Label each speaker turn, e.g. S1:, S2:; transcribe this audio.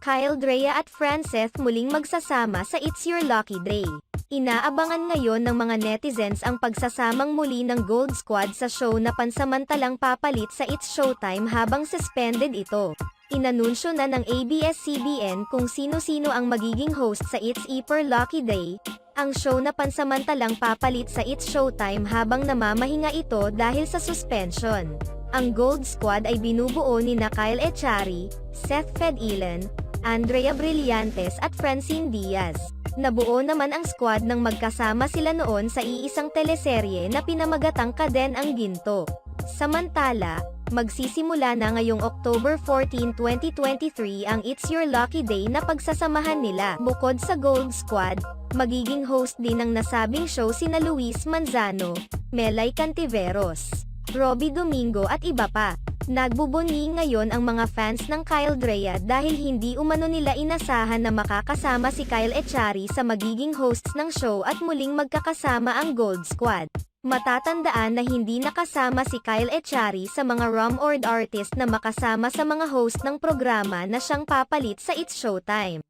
S1: Kyle Drea at Franceth muling magsasama sa It's Your Lucky Day. Inaabangan ngayon ng mga netizens ang pagsasamang muli ng Gold Squad sa show na pansamantalang papalit sa It's Showtime habang suspended ito. Inanunsyo na ng ABS-CBN kung sino-sino ang magiging host sa It's Your Lucky Day, ang show na pansamantalang papalit sa It's Showtime habang namamahinga ito dahil sa suspension. Ang Gold Squad ay binubuo ni Kyle Echari, Seth Fedilan, Andrea Brillantes at Francine Diaz. Nabuo naman ang squad nang magkasama sila noon sa iisang teleserye na pinamagatang Kaden ang Ginto. Samantala, magsisimula na ngayong October 14, 2023 ang It's Your Lucky Day na pagsasamahan nila. Bukod sa Gold Squad, magiging host din ng nasabing show sina Luis Manzano, Melay Cantiveros, Robbie Domingo at iba pa. Nagbubuni ngayon ang mga fans ng Kyle Drea dahil hindi umano nila inasahan na makakasama si Kyle Echari sa magiging hosts ng show at muling magkakasama ang Gold Squad. Matatandaan na hindi nakasama si Kyle Echari sa mga rumored artist na makasama sa mga host ng programa na siyang papalit sa It's Showtime.